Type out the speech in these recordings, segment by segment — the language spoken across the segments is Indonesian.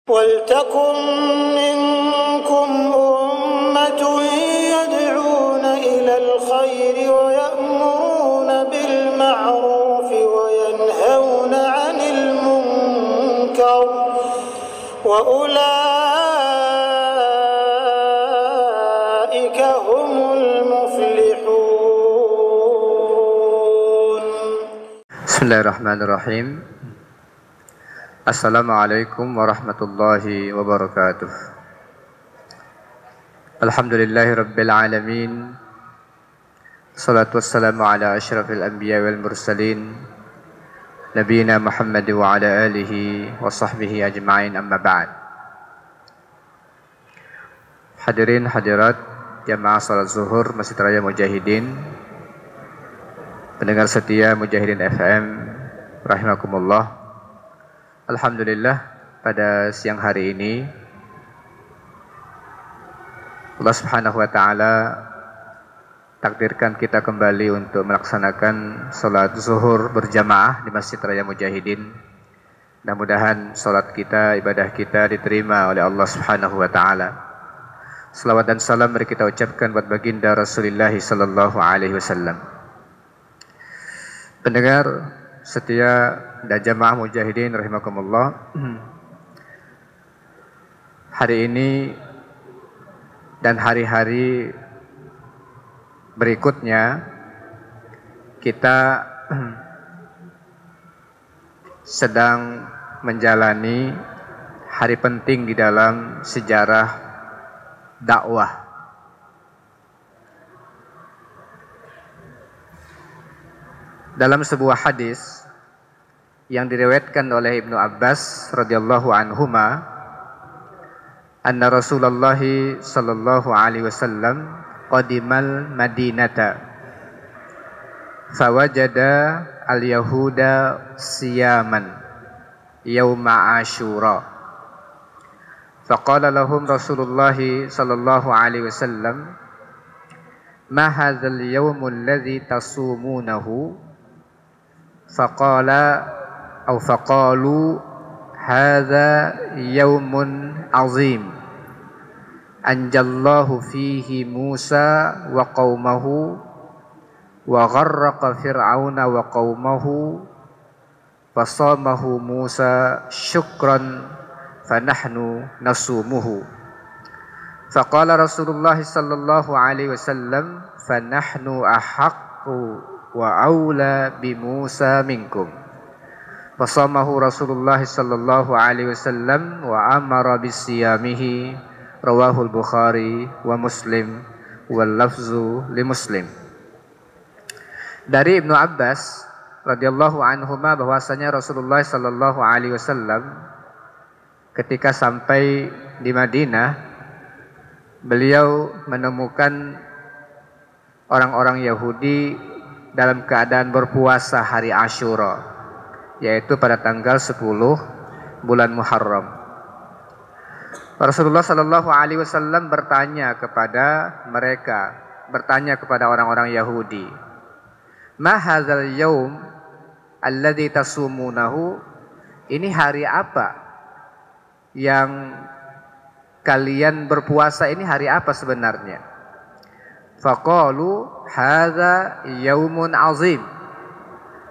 وَلْتَكُنْ مِنْكُمْ أُمَّةٌ يَدْعُونَ إِلَى الْخَيْرِ وَيَأْمُرُونَ بِالْمَعْرُوفِ وَيَنْهَوْنَ عَنِ الْمُنْكَرِ وَأُولَئِكَ هُمُ الْمُفْلِحُونَ. Bismillahirrahmanirrahim. Assalamualaikum warahmatullahi wabarakatuh. Alhamdulillahi rabbil alamin. Salatu wassalamu ala asyrafil anbiya wal mursalin, nabiyina Muhammad wa ala alihi wa sahbihi ajma'in, amma ba'd. Hadirin hadirat jamaah salat zuhur Masjid Raya Mujahidin, pendengar setia Mujahidin FM rahimakumullah. Alhamdulillah, pada siang hari ini Allah Subhanahu wa taala takdirkan kita kembali untuk melaksanakan salat zuhur berjamaah di Masjid Raya Mujahidin. Mudah-mudahan salat kita, ibadah kita diterima oleh Allah Subhanahu wa taala. Selawat dan salam mari kita ucapkan buat baginda Rasulullah sallallahu alaihi wasallam. Pendengar setia dan jamaah mujahidin rahimakumullah, hari ini dan hari-hari berikutnya kita sedang menjalani hari penting di dalam sejarah dakwah. Dalam sebuah hadis yang diriwayatkan oleh Ibnu Abbas radhiyallahu anhuma, anna Rasulullah sallallahu alaihi wasallam qadimal Madinata fawajada al-yahuda siyaman yauma Asyura faqala lahum Rasulullah sallallahu alaihi wasallam ma hadzal yawmul ladzi tasumunahu faqalu hadza yaumun azim anjallahu fihi Musa wa qaumahu wa gharraqa fir'auna wa qaumahu fasamahu Musa syukran fanahnu nasumuhu. Faqala Rasulullah sallallahu alaihi wasallam fanahnu ahaqqu wa aula bi Musa minkum. Fasamahu Rasulullah sallallahu alaihi wasallam wa amara bisiyamihi. Rawahul Bukhari wa Muslim wal lafzu li Muslim. Dari Ibnu Abbas radhiyallahu anhuma bahwasanya Rasulullah sallallahu alaihi wasallam ketika sampai di Madinah, beliau menemukan orang-orang Yahudi dalam keadaan berpuasa hari Asyura, yaitu pada tanggal 10 bulan Muharram. Rasulullah sallallahu alaihi wasallam bertanya kepada mereka, bertanya kepada orang-orang Yahudi, "Ma hadzal yaum alladzi tasumunahu?" Ini hari apa yang kalian berpuasa, ini hari apa sebenarnya? Faqalu hadza yaumun azim.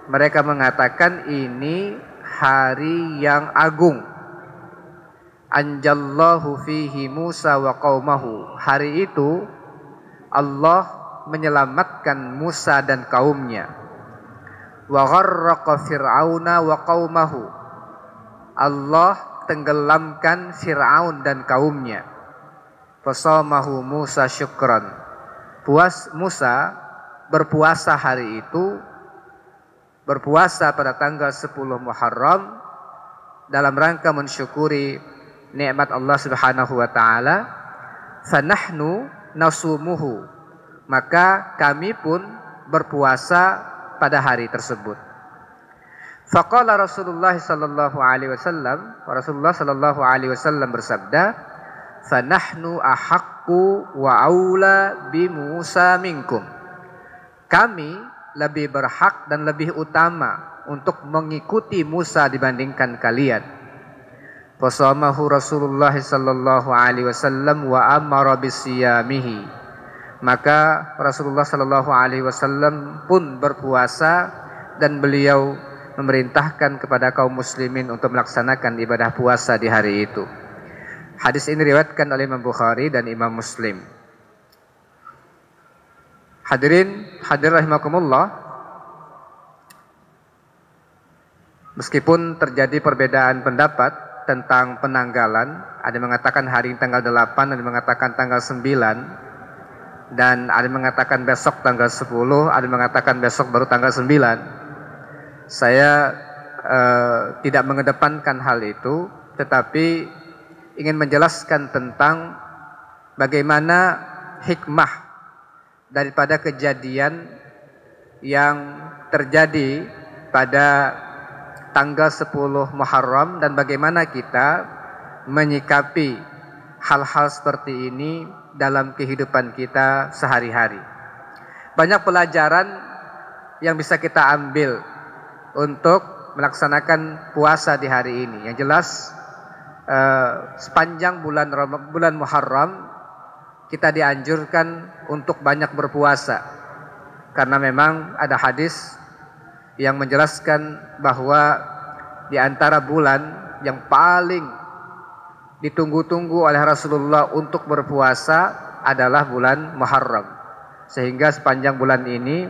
Mereka mengatakan ini hari yang agung. Anjallahu fihi Musa wa qaumahu. Hari itu Allah menyelamatkan Musa dan kaumnya. Wa gharraqa fir'auna wa qaumahu. Allah tenggelamkan Fir'aun dan kaumnya. Fasamahu Musa syukran. Musa berpuasa hari itu, berpuasa pada tanggal 10 Muharram dalam rangka mensyukuri nikmat Allah Subhanahu wa taala. Fanahnu nasumuhu, maka kami pun berpuasa pada hari tersebut. Faqala Rasulullah sallallahu alaihi wasallam, Rasulullah sallallahu alaihi wasallam bersabda, fanahnu ahaqqu wa aula bi Musa minkum. Kami lebih berhak dan lebih utama untuk mengikuti Musa dibandingkan kalian. fasamahu Rasulullah sallallahu alaihi wasallam wa amara bisiyamihi. Maka Rasulullah sallallahu alaihi wasallam pun berpuasa dan beliau memerintahkan kepada kaum muslimin untuk melaksanakan ibadah puasa di hari itu. Hadis ini diriwayatkan oleh Imam Bukhari dan Imam Muslim. Hadirin rahimakumullah, meskipun terjadi perbedaan pendapat tentang penanggalan, ada yang mengatakan hari ini tanggal 8, ada yang mengatakan tanggal 9, dan ada yang mengatakan besok tanggal 10, ada yang mengatakan besok baru tanggal 9. Saya tidak mengedepankan hal itu, tetapi ingin menjelaskan tentang bagaimana hikmah daripada kejadian yang terjadi pada tanggal 10 Muharram dan bagaimana kita menyikapi hal-hal seperti ini dalam kehidupan kita sehari-hari. Banyak pelajaran yang bisa kita ambil untuk melaksanakan puasa di hari ini. Yang jelas sepanjang bulan Muharram kita dianjurkan untuk banyak berpuasa, karena memang ada hadis yang menjelaskan bahwa di antara bulan yang paling ditunggu-tunggu oleh Rasulullah untuk berpuasa adalah bulan Muharram. Sehingga sepanjang bulan ini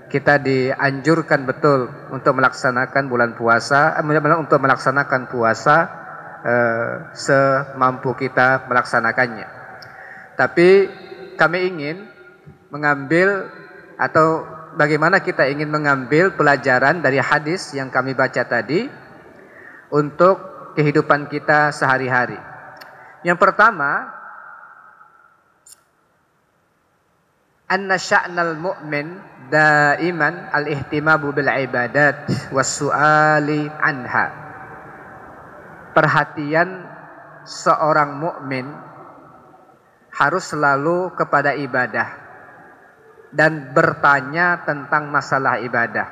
kita dianjurkan betul untuk melaksanakan bulan puasa, untuk melaksanakan puasa semampu kita melaksanakannya. Tapi kami ingin mengambil, atau bagaimana kita ingin mengambil pelajaran dari hadis yang kami baca tadi untuk kehidupan kita sehari-hari. Yang pertama, anna sya'nal mu'min daiman al-ihtimamu bil ibadat was-su'ali anha. Perhatian seorang mukmin harus selalu kepada ibadah dan bertanya tentang masalah ibadah.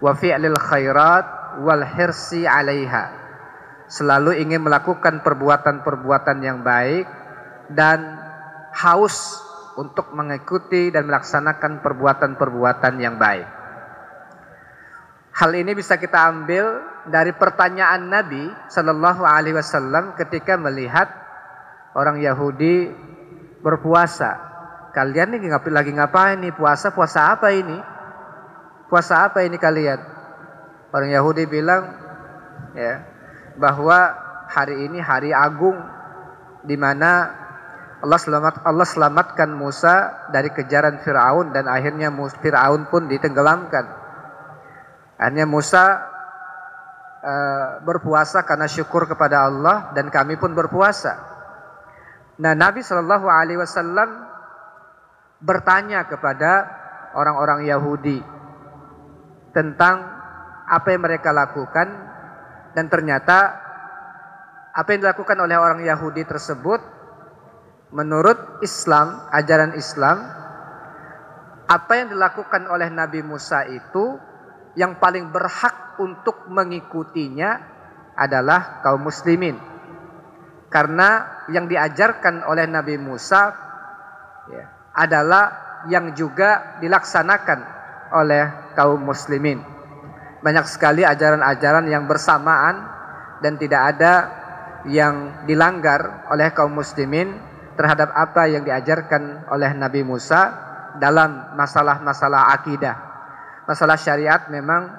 Wa fi'lil khairat wal hirsi 'alaiha. Selalu ingin melakukan perbuatan-perbuatan yang baik dan haus untuk mengikuti dan melaksanakan perbuatan-perbuatan yang baik. Hal ini bisa kita ambil dari pertanyaan Nabi sallallahu alaihi wasallam ketika melihat orang Yahudi berpuasa. Kalian ini lagi ngapain nih? Puasa apa ini? Puasa apa ini kalian? Orang Yahudi bilang ya, bahwa hari ini hari agung di mana Allah selamatkan Musa dari kejaran Firaun dan akhirnya Firaun pun ditenggelamkan. Akhirnya Musa berpuasa karena syukur kepada Allah dan kami pun berpuasa. Nah, Nabi Shallallahu Alaihi Wasallam bertanya kepada orang-orang Yahudi tentang apa yang mereka lakukan, dan ternyata apa yang dilakukan oleh orang Yahudi tersebut menurut Islam, ajaran Islam, apa yang dilakukan oleh Nabi Musa itu yang paling berhak untuk mengikutinya adalah kaum muslimin. Karena yang diajarkan oleh Nabi Musa ya, adalah yang juga dilaksanakan oleh kaum muslimin. Banyak sekali ajaran-ajaran yang bersamaan dan tidak ada yang dilanggar oleh kaum muslimin terhadap apa yang diajarkan oleh Nabi Musa dalam masalah-masalah akidah. Masalah syariat memang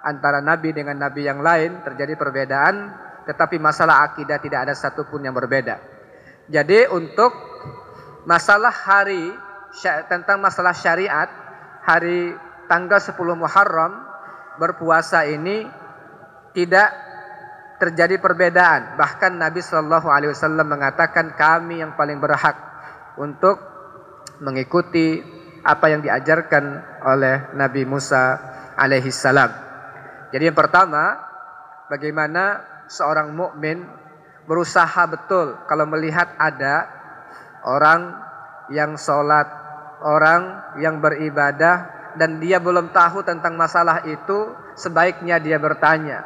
antara Nabi dengan Nabi yang lain terjadi perbedaan, tetapi masalah akidah tidak ada satupun yang berbeda. Jadi untuk masalah tentang masalah syariat, hari tanggal 10 Muharram berpuasa ini tidak terjadi perbedaan. Bahkan Nabi Shallallahu Alaihi Wasallam mengatakan kami yang paling berhak untuk mengikuti apa yang diajarkan oleh Nabi Musa alaihi salam. Jadi yang pertama, bagaimana seorang mukmin berusaha betul kalau melihat ada orang yang sholat, orang yang beribadah dan dia belum tahu tentang masalah itu, sebaiknya dia bertanya.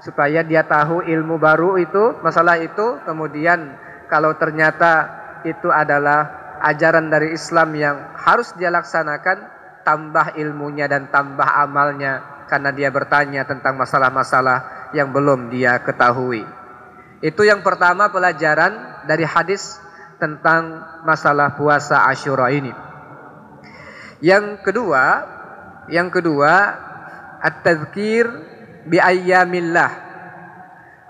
supaya dia tahu ilmu baru itu, masalah itu. Kemudian kalau ternyata itu adalah ajaran dari Islam yang harus dia laksanakan, tambah ilmunya dan tambah amalnya, karena dia bertanya tentang masalah-masalah yang belum dia ketahui. Itu yang pertama, pelajaran dari hadis tentang masalah puasa Asyura ini. Yang kedua, at-tadzkir bi ayyamillah.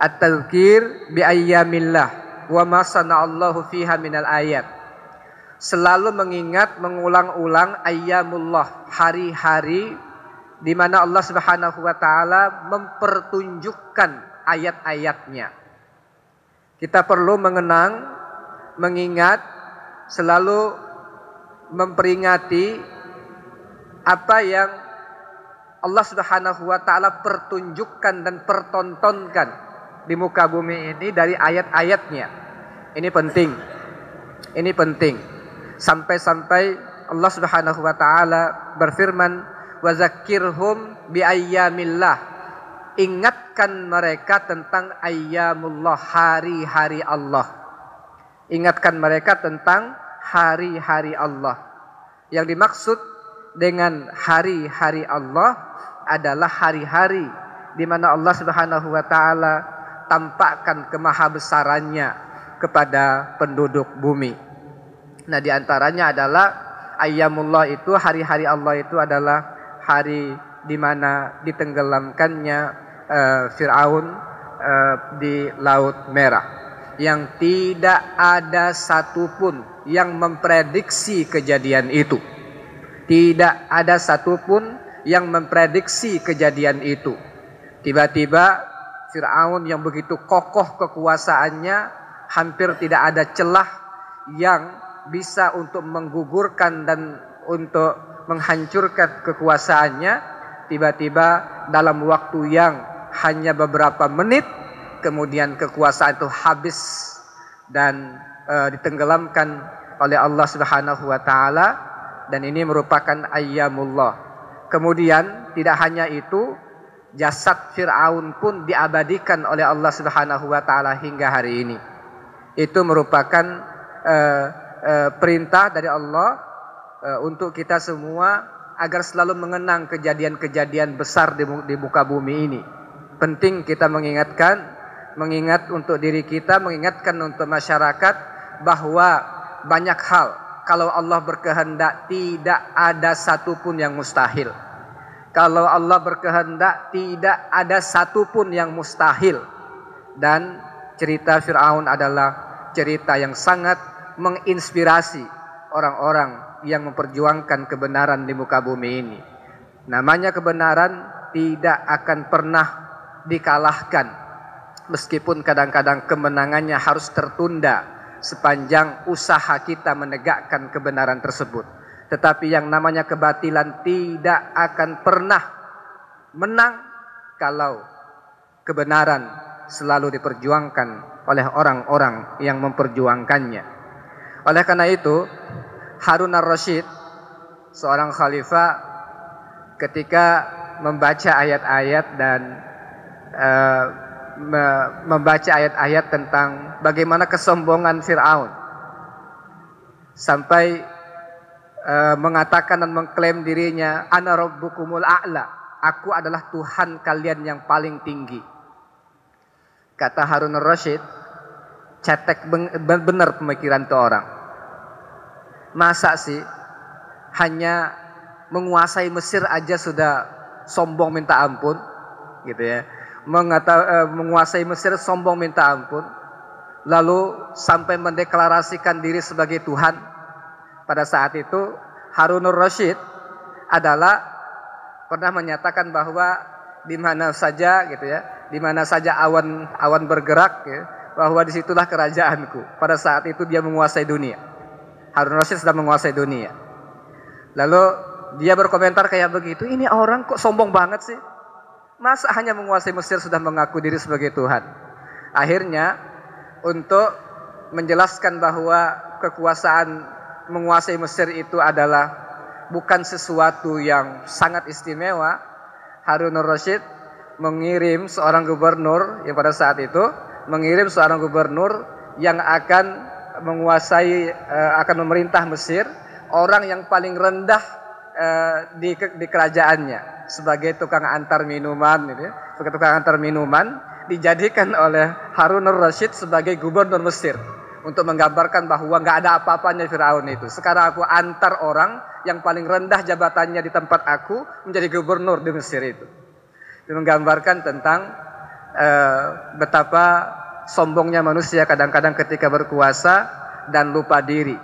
At-tadzkir bi ayyamillah wa ma sana'allahu fiha minal ayat. Selalu mengingat, mengulang-ulang ayyamullah, hari-hari di mana Allah Subhanahu wa taala mempertunjukkan ayat-ayatnya. Kita perlu mengenang, mengingat, selalu memperingati apa yang Allah Subhanahu wa taala pertunjukkan dan pertontonkan di muka bumi ini dari ayat-ayatnya. Ini penting. Ini penting. Sampai-sampai Allah Subhanahu wa taala berfirman, "Wa zakkirhum bi ayyamillah." Ingatkan mereka tentang ayyamullah, hari-hari Allah. Ingatkan mereka tentang hari-hari Allah. Yang dimaksud dengan hari-hari Allah adalah hari-hari di mana Allah Subhanahu wa taala tampakkan kemahabesarannya kepada penduduk bumi. Nah, di antaranya adalah ayyamullah itu, hari-hari Allah itu adalah hari di mana ditenggelamkannya Fir'aun di Laut Merah, yang tidak ada satupun yang memprediksi kejadian itu. Tidak ada satupun yang memprediksi kejadian itu. Tiba-tiba Fir'aun yang begitu kokoh kekuasaannya, hampir tidak ada celah yang bisa untuk menggugurkan dan untuk menghancurkan kekuasaannya. Tiba-tiba dalam waktu yang hanya beberapa menit, kemudian kekuasaan itu habis dan ditenggelamkan oleh Allah Subhanahu wa taala, dan ini merupakan ayyamullah. Kemudian tidak hanya itu, jasad Fir'aun pun diabadikan oleh Allah Subhanahu wa taala hingga hari ini. Itu merupakan perintah dari Allah untuk kita semua agar selalu mengenang kejadian-kejadian besar di muka bumi ini. Penting kita mengingat untuk diri kita, mengingatkan untuk masyarakat bahwa banyak hal kalau Allah berkehendak tidak ada satupun yang mustahil. Kalau Allah berkehendak tidak ada satupun yang mustahil. Dan cerita Fir'aun adalah cerita yang sangat menginspirasi orang-orang yang memperjuangkan kebenaran di muka bumi ini. Namanya kebenaran tidak akan pernah dikalahkan, meskipun kadang-kadang kemenangannya harus tertunda sepanjang usaha kita menegakkan kebenaran tersebut. Tetapi yang namanya kebatilan tidak akan pernah menang kalau kebenaran selalu diperjuangkan oleh orang-orang yang memperjuangkannya. Oleh karena itu, Harun ar-Rasyid, seorang khalifah, ketika membaca ayat-ayat dan membaca ayat-ayat tentang bagaimana kesombongan Fir'aun, sampai mengatakan dan mengklaim dirinya, "Ana rabbukumul a'la," aku adalah Tuhan kalian yang paling tinggi. Kata Harun ar-Rasyid, cetek benar pemikiran itu orang. Masa sih hanya menguasai Mesir aja sudah sombong minta ampun, gitu ya. Menguasai Mesir sombong minta ampun, lalu sampai mendeklarasikan diri sebagai Tuhan. Pada saat itu Harun ar-Rasyid adalah pernah menyatakan bahwa di mana saja, gitu ya, di mana saja awan bergerak, ya, bahwa disitulah kerajaanku. Pada saat itu dia menguasai dunia. Harun ar-Rasyid sedang menguasai dunia. Lalu dia berkomentar kayak begitu, ini orang kok sombong banget sih? Masa hanya menguasai Mesir sudah mengaku diri sebagai Tuhan? Akhirnya untuk menjelaskan bahwa kekuasaan menguasai Mesir itu adalah bukan sesuatu yang sangat istimewa, Harun ar-Rasyid mengirim seorang gubernur yang pada saat itu mengirim seorang gubernur yang akan menguasai akan memerintah Mesir, orang yang paling rendah di kerajaannya sebagai tukang antar minuman gitu ya. Sebagai tukang antar minuman dijadikan oleh Harun al-Rasyid sebagai gubernur Mesir untuk menggambarkan bahwa nggak ada apa-apanya Firaun itu. Sekarang aku antar orang yang paling rendah jabatannya di tempat aku menjadi gubernur di Mesir itu. Itu menggambarkan tentang betapa sombongnya manusia kadang-kadang ketika berkuasa dan lupa diri.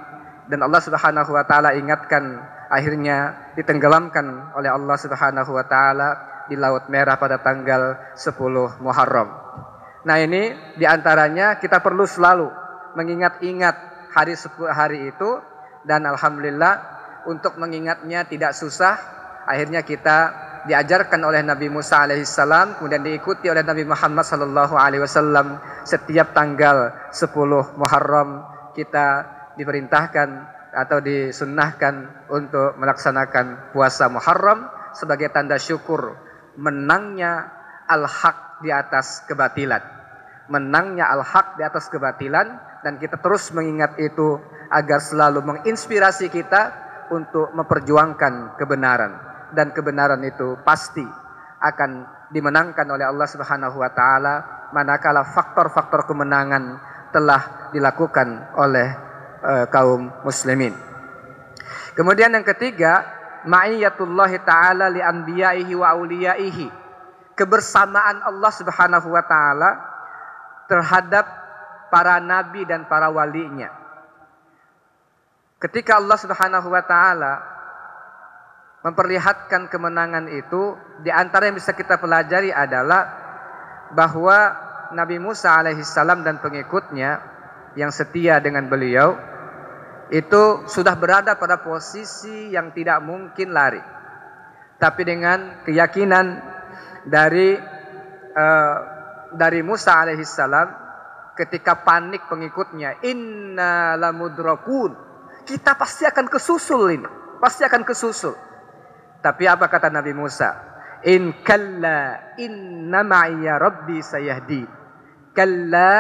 Dan Allah Subhanahu wa taala ingatkan, akhirnya ditenggelamkan oleh Allah Subhanahu wa taala di Laut Merah pada tanggal 10 Muharram. Nah, ini diantaranya kita perlu selalu mengingat-ingat hari itu, dan alhamdulillah untuk mengingatnya tidak susah. Akhirnya kita diajarkan oleh Nabi Musa alaihissalam, kemudian diikuti oleh Nabi Muhammad sallallahu alaihi wasallam. Setiap tanggal 10 Muharram kita diperintahkan atau disunnahkan untuk melaksanakan puasa Muharram sebagai tanda syukur menangnya al-haq di atas kebatilan. Menangnya al-haq di atas kebatilan, dan kita terus mengingat itu agar selalu menginspirasi kita untuk memperjuangkan kebenaran. Dan kebenaran itu pasti akan dimenangkan oleh Allah Subhanahu wa taala manakala faktor-faktor kemenangan telah dilakukan oleh kaum muslimin. Kemudian yang ketiga, ma'iyatullah ta'ala li anbiya'ihi wa awliyaihi. Kebersamaan Allah Subhanahu wa taala terhadap para nabi dan para walinya. Ketika Allah Subhanahu wa taala memperlihatkan kemenangan itu, di antara yang bisa kita pelajari adalah bahwa Nabi Musa alaihissalam dan pengikutnya yang setia dengan beliau itu sudah berada pada posisi yang tidak mungkin lari. Tapi dengan keyakinan dari Musa alaihissalam ketika panik pengikutnya, inna lamudrakun, kita pasti akan kesusul ini, pasti akan kesusul. Tapi apa kata Nabi Musa? In kalla inna ma'iya rabbi sayahdin. Kalla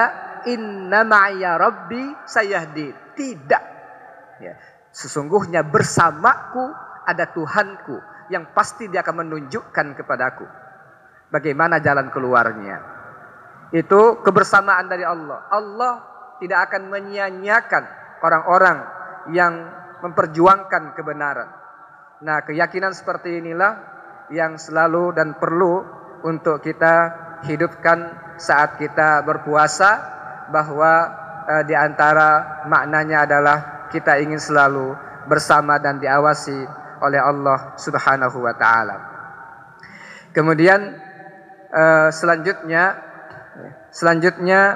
inna ma'iya rabbi sayahdin. Tidak. Ya, sesungguhnya bersamaku ada Tuhanku yang pasti dia akan menunjukkan kepadaku bagaimana jalan keluarnya. Itu kebersamaan dari Allah. Allah tidak akan menyia-nyiakan orang-orang yang memperjuangkan kebenaran. Nah, keyakinan seperti inilah yang selalu dan perlu untuk kita hidupkan saat kita berpuasa, bahwa di antara maknanya adalah kita ingin selalu bersama dan diawasi oleh Allah Subhanahu wa taala. Kemudian selanjutnya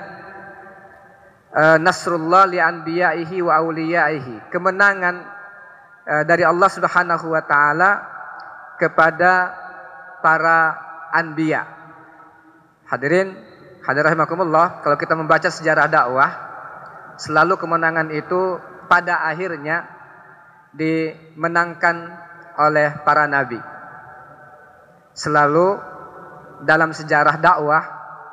nasrullah li anbiya'ihi wa awliyaihi. Kemenangan dari Allah Subhanahu wa taala kepada para anbiya. Hadirin rahimakumullah, kalau kita membaca sejarah dakwah, selalu kemenangan itu pada akhirnya dimenangkan oleh para nabi. Selalu dalam sejarah dakwah,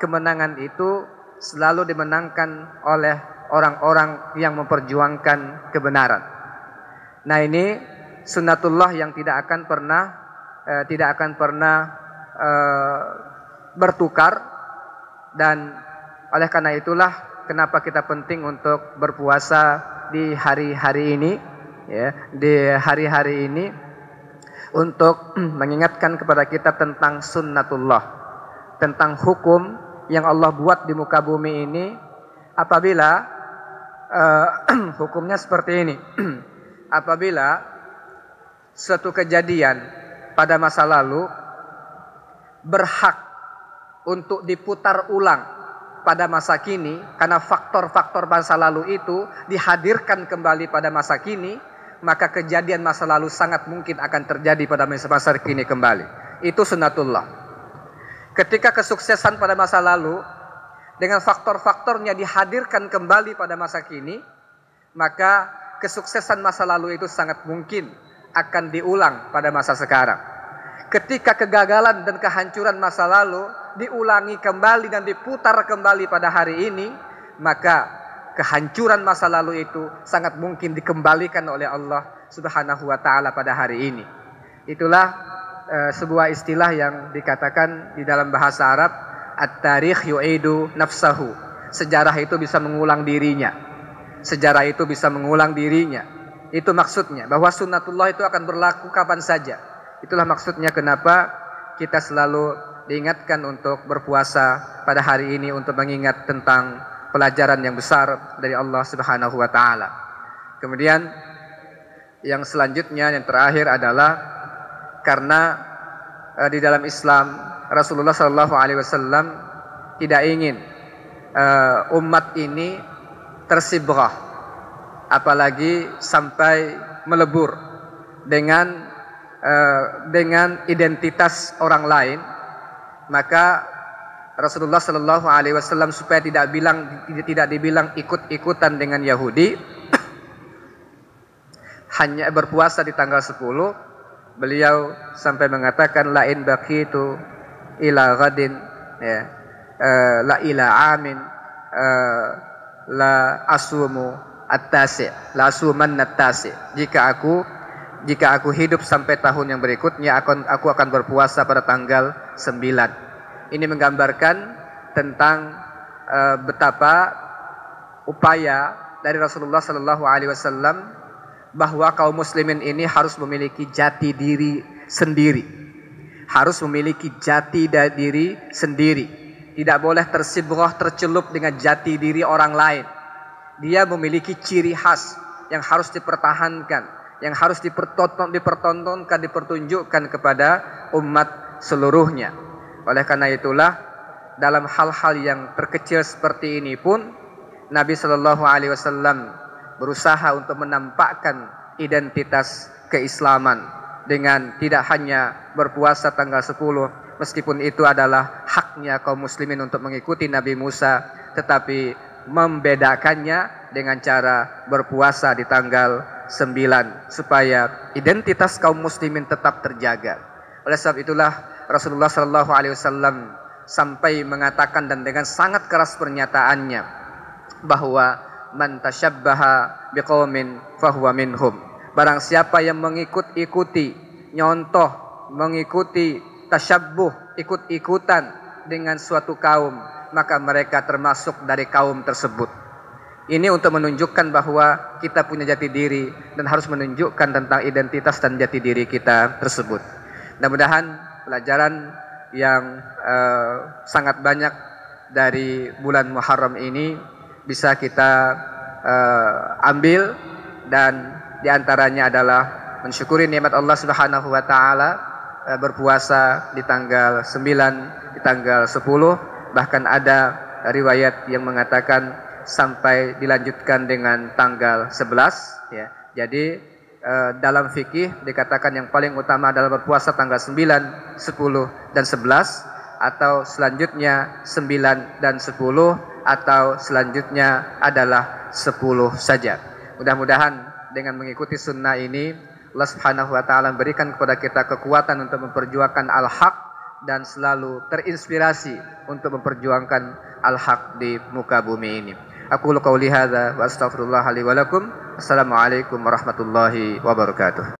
kemenangan itu selalu dimenangkan oleh orang-orang yang memperjuangkan kebenaran. Nah, ini sunnatullah yang tidak akan pernah bertukar, dan oleh karena itulah kenapa kita penting untuk berpuasa di hari-hari ini, ya, di hari-hari ini untuk mengingatkan kepada kita tentang sunnatullah, tentang hukum yang Allah buat di muka bumi ini. Apabila hukumnya seperti ini, apabila suatu kejadian pada masa lalu berhak untuk diputar ulang pada masa kini, karena faktor-faktor masa lalu itu dihadirkan kembali pada masa kini, maka kejadian masa lalu sangat mungkin akan terjadi pada masa kini kembali. Itu sunnatullah. Ketika kesuksesan pada masa lalu dengan faktor-faktornya dihadirkan kembali pada masa kini, maka kesuksesan masa lalu itu sangat mungkin akan diulang pada masa sekarang. ketika kegagalan dan kehancuran masa lalu diulangi kembali dan diputar kembali pada hari ini, maka kehancuran masa lalu itu sangat mungkin dikembalikan oleh Allah Subhanahu wa taala pada hari ini. Itulah sebuah istilah yang dikatakan di dalam bahasa Arab, at-tarikh yu'idu nafsahu. Sejarah itu bisa mengulang dirinya. Sejarah itu bisa mengulang dirinya. Itu maksudnya, bahwa sunnatullah itu akan berlaku kapan saja. Itulah maksudnya kenapa kita selalu diingatkan untuk berpuasa pada hari ini, untuk mengingat tentang pelajaran yang besar dari Allah Subhanahu wa taala. Kemudian yang selanjutnya, yang terakhir adalah karena di dalam Islam Rasulullah Shallallahu Alaihi Wasallam tidak ingin umat ini tersibrah, apalagi sampai melebur dengan identitas orang lain. Maka Rasulullah Shallallahu Alaihi Wasallam supaya tidak dibilang ikut-ikutan dengan Yahudi, hanya berpuasa di tanggal 10. Beliau sampai mengatakan lain baqitu ila ghadin, ya, la ila amin, la asumu at-tasi, la asuman at-tasi. Jika aku hidup sampai tahun yang berikutnya, aku akan berpuasa pada tanggal 9. Ini menggambarkan tentang betapa upaya dari Rasulullah Sallallahu Alaihi Wasallam bahwa kaum muslimin ini harus memiliki jati diri sendiri, harus memiliki jati diri sendiri, tidak boleh tersibrah, tercelup dengan jati diri orang lain. Dia memiliki ciri khas yang harus dipertahankan, yang harus dipertontonkan, dipertunjukkan kepada umat seluruhnya. Oleh karena itulah, dalam hal-hal yang terkecil seperti ini pun Nabi Shallallahu Alaihi Wasallam berusaha untuk menampakkan identitas keislaman dengan tidak hanya berpuasa tanggal 10, meskipun itu adalah haknya kaum muslimin untuk mengikuti Nabi Musa, tetapi membedakannya dengan cara berpuasa di tanggal 9 supaya identitas kaum muslimin tetap terjaga. Oleh sebab itulah Rasulullah Shallallahu Alaihi Wasallam sampai mengatakan dan dengan sangat keras pernyataannya bahwa man tasyabbaha biqaumin fahuwa minhum. Barang siapa yang mengikuti, nyontoh, mengikuti tasyabbuh, ikut-ikutan dengan suatu kaum, maka mereka termasuk dari kaum tersebut. Ini untuk menunjukkan bahwa kita punya jati diri dan harus menunjukkan tentang identitas dan jati diri kita tersebut. Mudah-mudahan pelajaran yang sangat banyak dari bulan Muharram ini bisa kita ambil, dan diantaranya adalah mensyukuri nikmat Allah Subhanahu wa taala, berpuasa di tanggal 9, di tanggal 10, bahkan ada riwayat yang mengatakan sampai dilanjutkan dengan tanggal 11, ya. Jadi dalam fikih dikatakan yang paling utama adalah berpuasa tanggal 9, 10 dan 11, atau selanjutnya 9 dan 10, atau selanjutnya adalah 10 saja. Mudah-mudahan dengan mengikuti sunnah ini Allah Subhanahu wa taala berikan kepada kita kekuatan untuk memperjuangkan al-haq dan selalu terinspirasi untuk memperjuangkan al-haq di muka bumi ini. Aku qauli hadza wa astaghfirullah li wa lakum. Assalamualaikum warahmatullahi wabarakatuh.